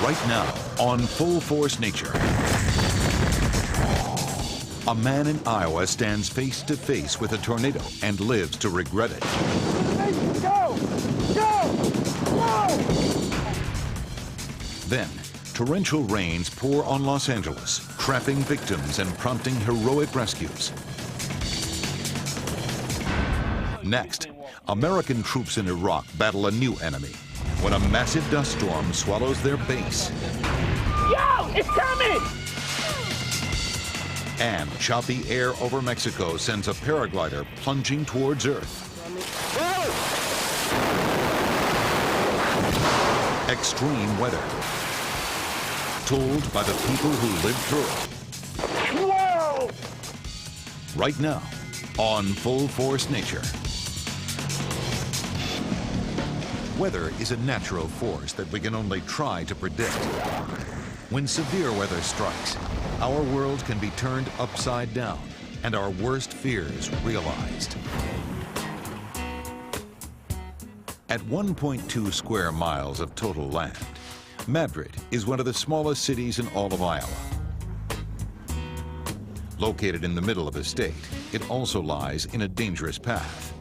Right now, on Full Force Nature, a man in Iowa stands face to face with a tornado and lives to regret it. Go! Go! Go! Then, torrential rains pour on Los Angeles, trapping victims and prompting heroic rescues. Next, American troops in Iraq battle a new enemy when a massive dust storm swallows their base. Yo! It's coming! And choppy air over Mexico sends a paraglider plunging towards Earth. Extreme weather, told by the people who lived through it. Whoa! Right now, on Full Force Nature. Weather is a natural force that we can only try to predict. When severe weather strikes, our world can be turned upside down and our worst fears realized. At 1.2 square miles of total land, Madrid is one of the smallest cities in all of Iowa. Located in the middle of the state, it also lies in a dangerous path.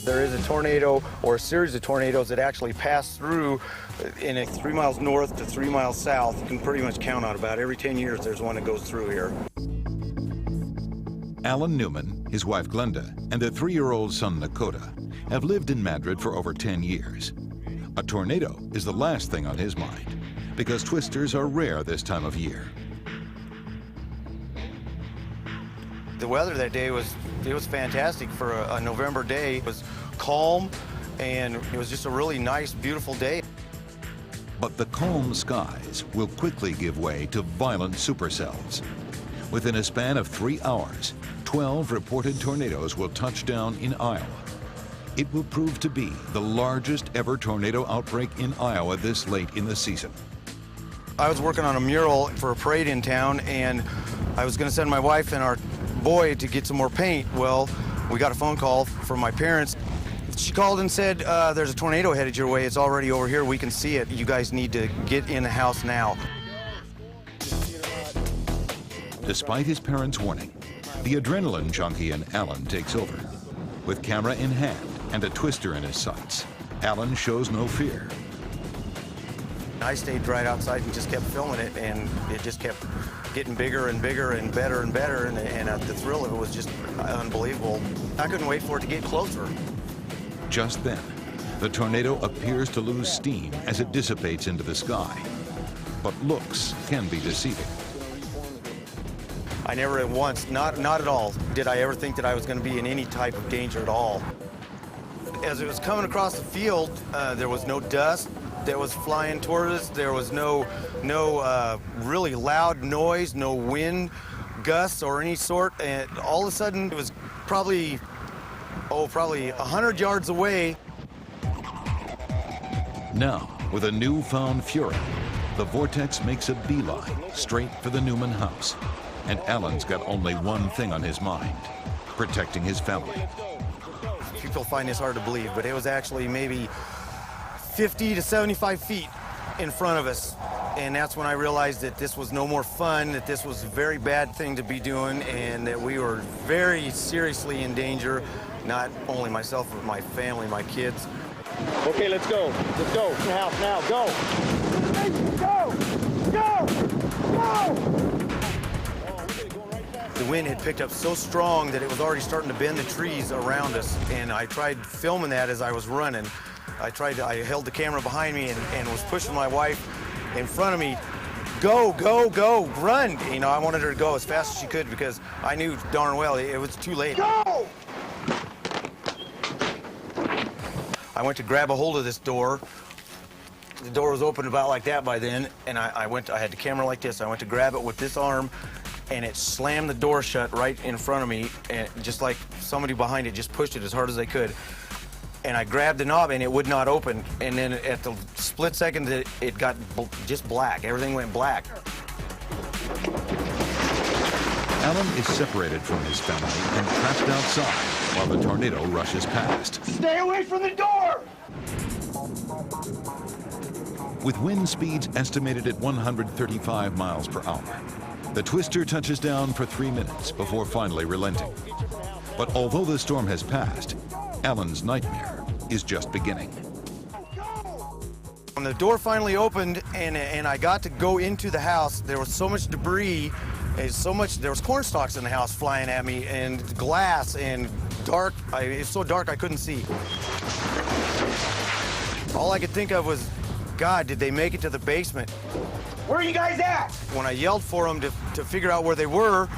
There is a tornado or a series of tornadoes that actually pass through in a 3 miles north to 3 miles south. You can pretty much count on about every 10 years there's one that goes through here. Alan Newman, his wife Glenda, and their 3-year-old son Dakota have lived in Madrid for over 10 years. A tornado is the last thing on his mind because twisters are rare this time of year. The weather that day was fantastic for a November day. It was calm and it was just a really nice, beautiful day. But the calm skies will quickly give way to violent supercells. Within a span of 3 hours, 12 reported tornadoes will touch down in Iowa. It will prove to be the largest ever tornado outbreak in Iowa this late in the season. I was working on a mural for a parade in town, and I was going to send my wife and our boy to get some more paint. Well, we got a phone call from my parents. She called and said, there's a tornado headed your way. It's already over here. We can see it. You guys need to get in the house now. Despite his parents' warning, the adrenaline junkie in Alan takes over. With camera in hand and a twister in his sights, Alan shows no fear. I stayed right outside and just kept filming it, and it just kept getting bigger and bigger and better, and the thrill of it was just unbelievable. I couldn't wait for it to get closer. Just then, the tornado appears to lose steam as it dissipates into the sky. But looks can be deceiving. I never at once, not at all, did I ever think that I was going to be in any type of danger at all. As it was coming across the field, there was no dust that was flying toward us. There was no really loud noise, no wind gusts or any sort. And all of a sudden, it was probably 100 yards away. Now, with a newfound fury, the vortex makes a beeline straight for the Newman house. And Alan's got only one thing on his mind: protecting his family. People find this hard to believe, but it was actually maybe 50 to 75 feet in front of us. And that's when I realized that this was no more fun, that this was a very bad thing to be doing, and that we were very seriously in danger, not only myself, but my family, my kids. Okay, let's go. Let's go. Now, go! Go! Go! Go! The wind had picked up so strong that it was already starting to bend the trees around us, and I tried filming that as I was running. I held the camera behind me and was pushing my wife in front of me. Go, go, go, run! You know, I wanted her to go as fast as she could because I knew darn well it was too late. Go! I went to grab a hold of this door. The door was open about like that by then, and I had the camera like this. I went to grab it with this arm, and it slammed the door shut right in front of me, and just like somebody behind it just pushed it as hard as they could. And I grabbed the knob, and it would not open. And then at the split second, it got just black. Everything went black. Alan is separated from his family and trapped outside while the tornado rushes past. Stay away from the door! With wind speeds estimated at 135 miles per hour, the twister touches down for 3 minutes before finally relenting. But although the storm has passed, Alan's nightmare is just beginning. When the door finally opened and I got to go into the house, there was so much debris, and there was corn stalks in the house flying at me, and glass and dark. It's so dark I couldn't see. All I could think of was, God, did they make it to the basement? Where are you guys at? When I yelled for them to figure out where they were,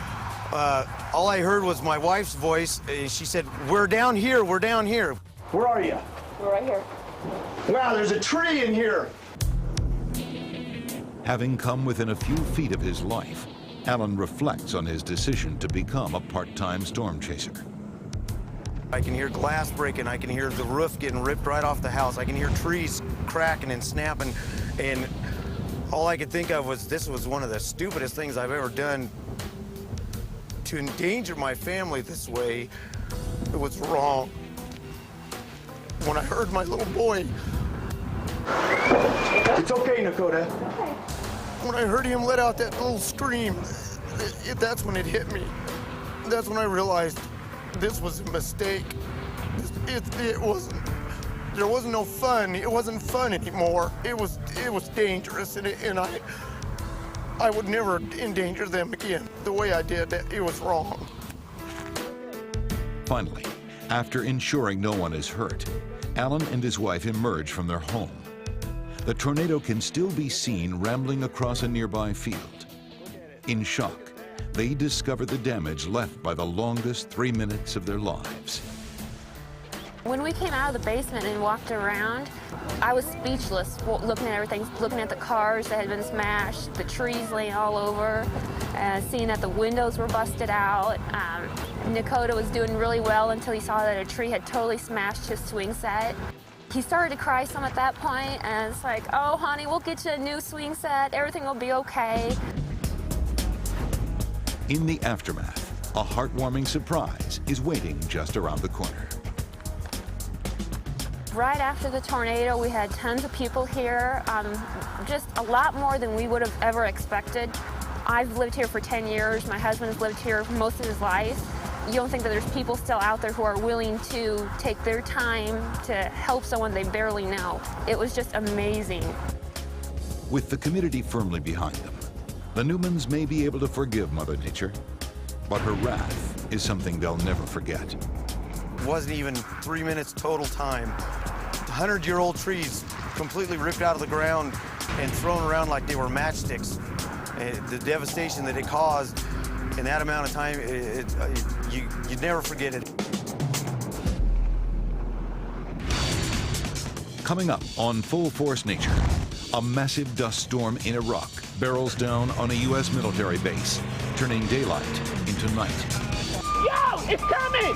all I heard was my wife's voice. She said, "We're down here, we're down here." Where are you? We're right here. Wow, there's a tree in here. Having come within a few feet of his life, Alan reflects on his decision to become a part-time storm chaser. I can hear glass breaking. I can hear the roof getting ripped right off the house. I can hear trees cracking and snapping. And all I could think of was, this was one of the stupidest things I've ever done. To endanger my family this way, it was wrong. When I heard my little boy... It's okay, Nakota. When I heard him let out that little scream, that's when it hit me. That's when I realized this was a mistake. It wasn't. There wasn't no fun. It wasn't fun anymore. It was dangerous, and I would never endanger them again. The way I did, it was wrong. Finally, after ensuring no one is hurt, Alan and his wife emerge from their home. The tornado can still be seen rambling across a nearby field. In shock, they discover the damage left by the longest 3 minutes of their lives. When we came out of the basement and walked around, I was speechless, looking at everything, looking at the cars that had been smashed, the trees laying all over, seeing that the windows were busted out. Nakota was doing really well until he saw that a tree had totally smashed his swing set. He started to cry some at that point, and it's like, "Oh, honey, we'll get you a new swing set. Everything will be okay." In the aftermath, a heartwarming surprise is waiting just around the corner. Right after the tornado, we had tons of people here, just a lot more than we would have ever expected. I've lived here for 10 years. My husband's lived here most of his life. You don't think that there's people still out there who are willing to take their time to help someone they barely know. It was just amazing. With the community firmly behind them, the Newmans may be able to forgive Mother Nature, but her wrath is something they'll never forget. It wasn't even 3 minutes total time. 100-year-old trees completely ripped out of the ground and thrown around like they were matchsticks. The devastation that it caused in that amount of time, you'd never forget it. Coming up on Full Force Nature, a massive dust storm in Iraq barrels down on a U.S. military base, turning daylight into night. Yo, it's coming!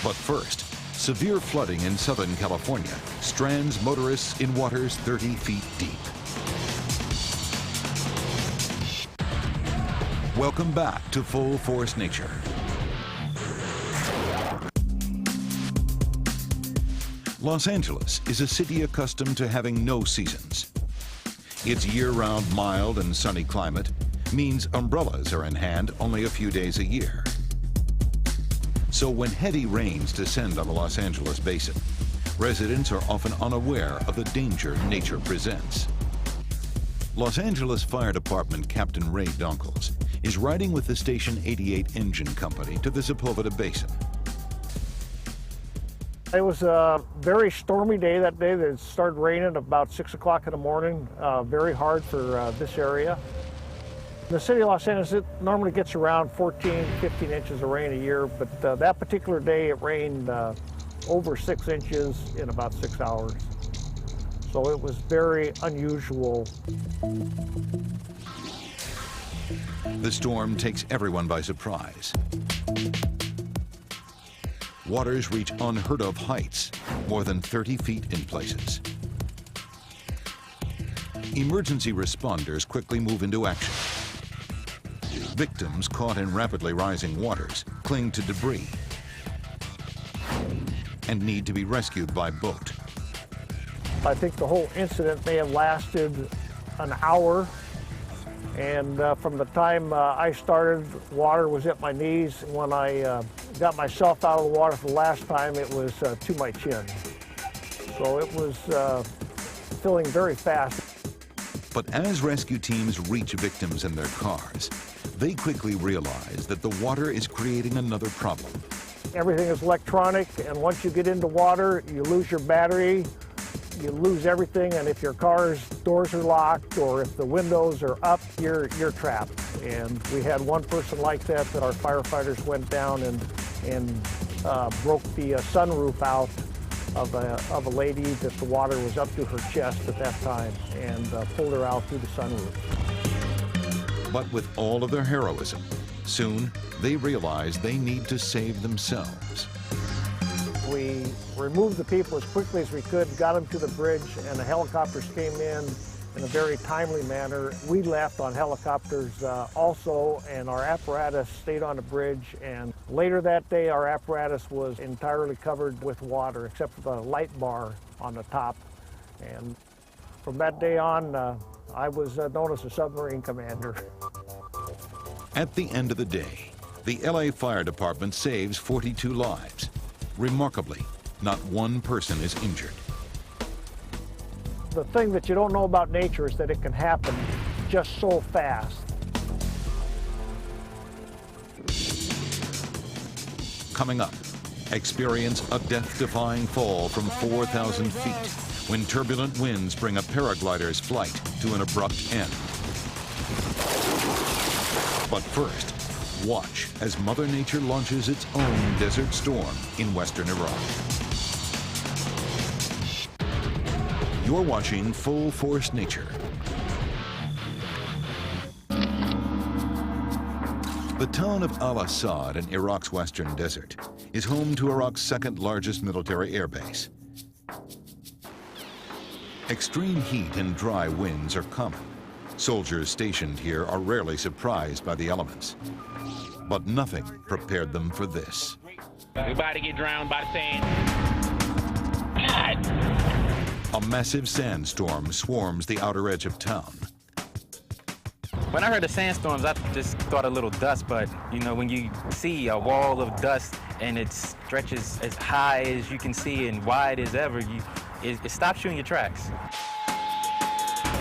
But first, severe flooding in Southern California strands motorists in waters 30 feet deep. Welcome back to Full Force Nature. Los Angeles is a city accustomed to having no seasons. Its year-round mild and sunny climate means umbrellas are in hand only a few days a year. So when heavy rains descend on the Los Angeles basin, residents are often unaware of the danger nature presents. Los Angeles Fire Department Captain Ray Donkels is riding with the Station 88 Engine Company to the Sepulveda Basin. It was a very stormy day that day. It started raining about 6 o'clock in the morning, very hard for this area. The city of Los Angeles, it normally gets around 14, 15 inches of rain a year, but that particular day it rained over 6 inches in about 6 hours. So it was very unusual. The storm takes everyone by surprise. Waters reach unheard of heights, more than 30 feet in places. Emergency responders quickly move into action. Victims caught in rapidly rising waters cling to debris and need to be rescued by boat. I think the whole incident may have lasted an hour. And from the time I started, water was at my knees. When I got myself out of the water for the last time, it was to my chin. So it was filling very fast. But as rescue teams reach victims in their cars, they quickly realize that the water is creating another problem. Everything is electronic, and once you get into water, you lose your battery, you lose everything, and if your car's doors are locked or if the windows are up, you're trapped. And we had one person like that our firefighters went down and broke the sunroof out of a lady that the water was up to her chest at that time, and pulled her out through the sunroof. But with all of their heroism, soon they realize they need to save themselves. We removed the people as quickly as we could, got them to the bridge, and the helicopters came in a very timely manner. We left on helicopters also, and our apparatus stayed on the bridge. And later that day, our apparatus was entirely covered with water, except for the light bar on the top. And from that day on, I was known as a submarine commander. At the end of the day, the LA Fire Department saves 42 lives. Remarkably, not one person is injured. The thing that you don't know about nature is that it can happen just so fast. Coming up, experience a death-defying fall from 4,000 feet when turbulent winds bring a paraglider's flight to an abrupt end. But first, watch as Mother Nature launches its own desert storm in western Iraq. You're watching Full Force Nature. The town of Al-Assad in Iraq's western desert is home to Iraq's second largest military airbase. Extreme heat and dry winds are common. Soldiers stationed here are rarely surprised by the elements. But nothing prepared them for this. We're about to get drowned by the sand. God! A massive sandstorm swarms the outer edge of town. When I heard the sandstorms, I just thought a little dust, but you know, when you see a wall of dust and it stretches as high as you can see and wide as ever, it stops you in your tracks.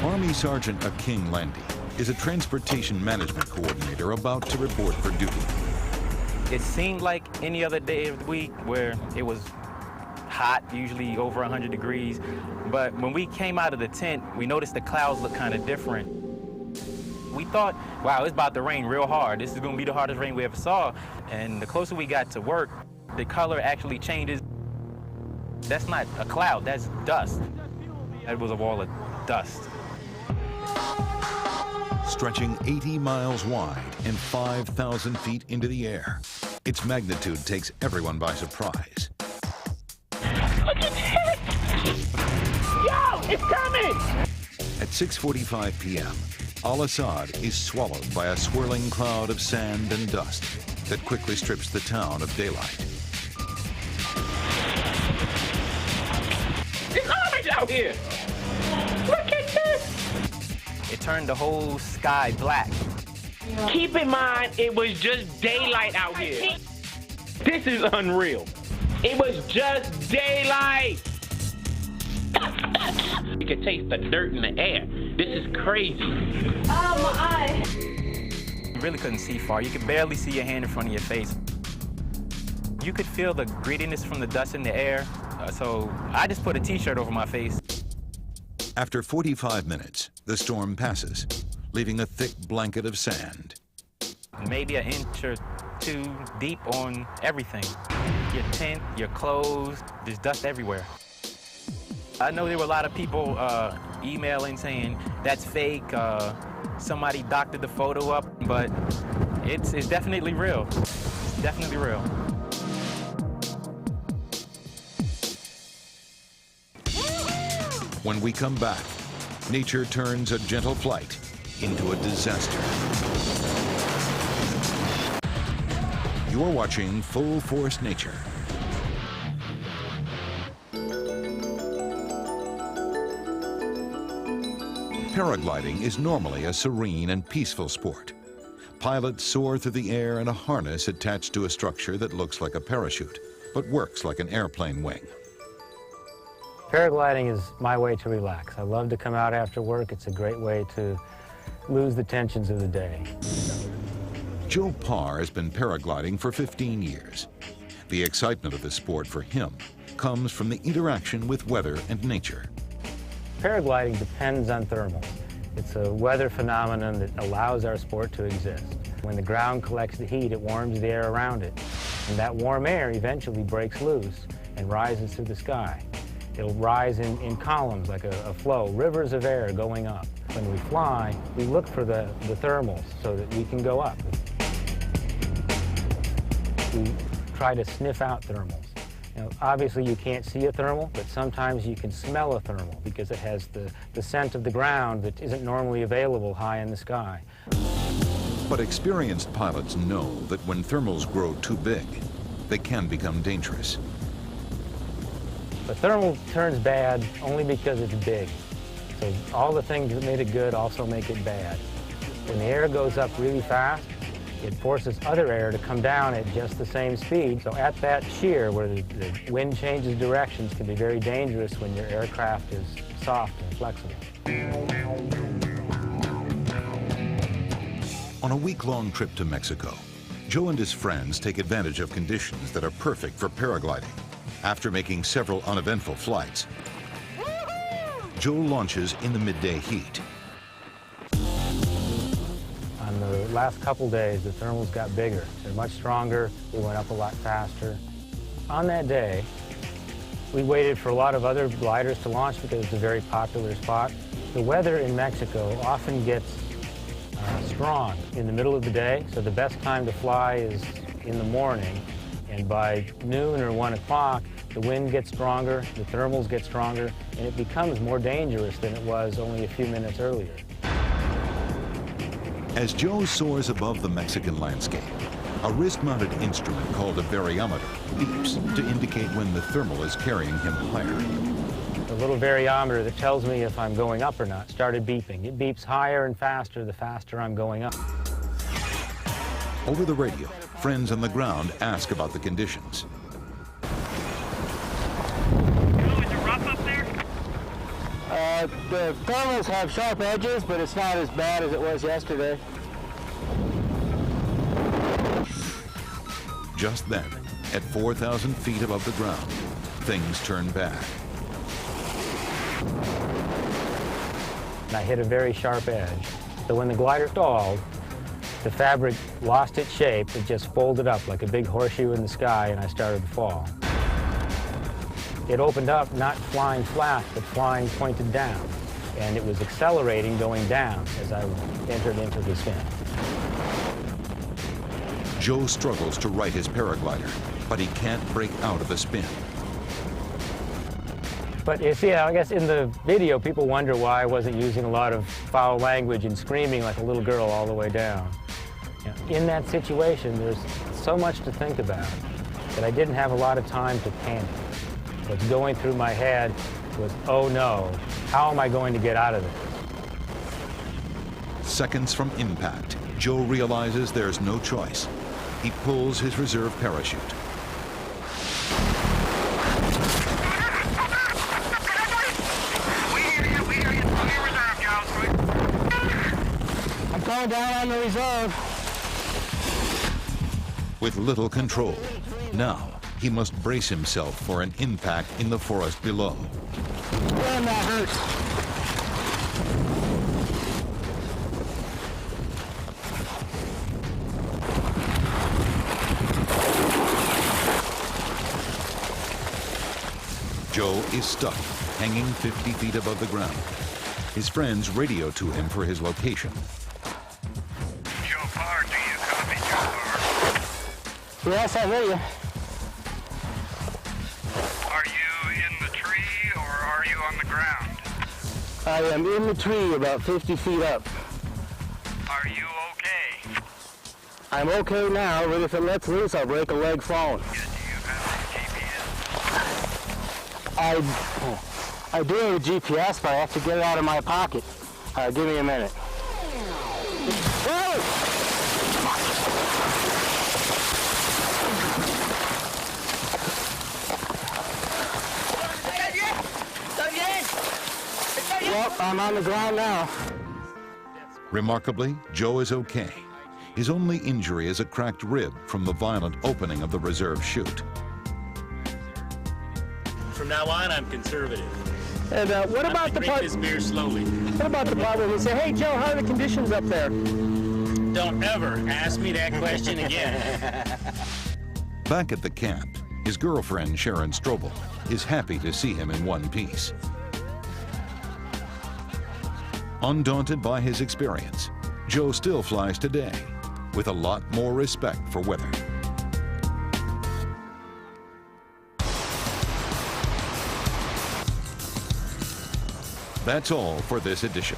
Army Sergeant Aking Landy is a transportation management coordinator about to report for duty. It seemed like any other day of the week where it was hot, usually over 100 degrees. But when we came out of the tent, we noticed the clouds looked kind of different. We thought, wow, it's about to rain real hard. This is going to be the hardest rain we ever saw. And the closer we got to work, the color actually changes. That's not a cloud, that's dust. That was a wall of dust. Stretching 80 miles wide and 5,000 feet into the air, its magnitude takes everyone by surprise. Look at that! Yo, it's coming! At 6:45 p.m., Al-Assad is swallowed by a swirling cloud of sand and dust that quickly strips the town of daylight. It's orange out here! Look at this! It turned the whole sky black. Keep in mind, it was just daylight out here. This is unreal. It was just daylight. You can taste the dirt in the air. This is crazy. Oh, my eye. You really couldn't see far. You could barely see your hand in front of your face. You could feel the grittiness from the dust in the air. So I just put a t-shirt over my face. After 45 minutes, the storm passes, leaving a thick blanket of sand. Maybe an inch or two deep on everything. Your tent, your clothes, there's dust everywhere. I know there were a lot of people emailing saying that's fake, somebody doctored the photo up, but it's definitely real. It's definitely real. When we come back, nature turns a gentle flight into a disaster. You're watching Full Force Nature. Paragliding is normally a serene and peaceful sport. Pilots soar through the air in a harness attached to a structure that looks like a parachute, but works like an airplane wing. Paragliding is my way to relax. I love to come out after work. It's a great way to lose the tensions of the day. Joe Parr has been paragliding for 15 years. The excitement of the sport for him comes from the interaction with weather and nature. Paragliding depends on thermals. It's a weather phenomenon that allows our sport to exist. When the ground collects the heat, it warms the air around it. And that warm air eventually breaks loose and rises through the sky. It'll rise in columns like a flow, rivers of air going up. When we fly, we look for the thermals so that we can go up. We try to sniff out thermals. You know, obviously you can't see a thermal, but sometimes you can smell a thermal because it has the scent of the ground that isn't normally available high in the sky. But experienced pilots know that when thermals grow too big, they can become dangerous. The thermal turns bad only because it's big. So all the things that made it good also make it bad. When the air goes up really fast, it forces other air to come down at just the same speed. So at that shear where the wind changes directions can be very dangerous when your aircraft is soft and flexible. On a week-long trip to Mexico, Joe and his friends take advantage of conditions that are perfect for paragliding. After making several uneventful flights, Joe launches in the midday heat. On the last couple days, the thermals got bigger. They're much stronger. We went up a lot faster. On that day, we waited for a lot of other gliders to launch because it's a very popular spot. The weather in Mexico often gets strong in the middle of the day, so the best time to fly is in the morning. And by noon or 1 o'clock, the wind gets stronger, the thermals get stronger, and it becomes more dangerous than it was only a few minutes earlier. As Joe soars above the Mexican landscape, a wrist-mounted instrument called a variometer beeps to indicate when the thermal is carrying him higher. The little variometer that tells me if I'm going up or not started beeping. It beeps higher and faster the faster I'm going up. Over the radio, friends on the ground ask about the conditions. Is it rough up there? The thermals have sharp edges, but it's not as bad as it was yesterday. Just then, at 4,000 feet above the ground, things turn bad. And I hit a very sharp edge. So when the glider stalled, the fabric lost its shape. It just folded up like a big horseshoe in the sky, and I started to fall. It opened up, not flying flat, but flying pointed down. And it was accelerating going down as I entered into the spin. Joe struggles to right his paraglider, but he can't break out of the spin. But you see, I guess in the video, people wonder why I wasn't using a lot of foul language and screaming like a little girl all the way down. You know, in that situation, there's so much to think about that I didn't have a lot of time to panic. What's going through my head was, oh no, how am I going to get out of this? Seconds from impact, Joe realizes there's no choice. He pulls his reserve parachute. I'm going down on the reserve. With little control, now he must brace himself for an impact in the forest below. Damn, that hurts. Joe is stuck, hanging 50 feet above the ground. His friends radio to him for his location. Joe Parr, do you copy, Joe Parr? Yes, I hear you. Are you in the tree or are you on the ground? I am in the tree about 50 feet up. Are you okay? I'm okay now, but if it lets loose, I'll break a leg falling. Do you have a GPS? I do have a GPS, but I have to get it out of my pocket. All right, give me a minute. Whoa! Well, I'm on the ground now. Remarkably, Joe is okay. His only injury is a cracked rib from the violent opening of the reserve chute. From now on, I'm conservative. And what about the part? Drink this beer slowly. What about the part where we say, "Hey Joe, how are the conditions up there?" Don't ever ask me that question again. Back at the camp, his girlfriend, Sharon Strobel, is happy to see him in one piece. Undaunted by his experience, Joe still flies today with a lot more respect for weather. That's all for this edition.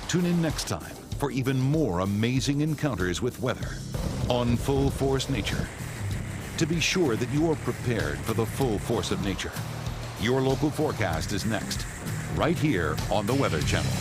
Tune in next time for even more amazing encounters with weather on Full Force Nature. To be sure that you are prepared for the full force of nature, your local forecast is next, right here on the Weather Channel.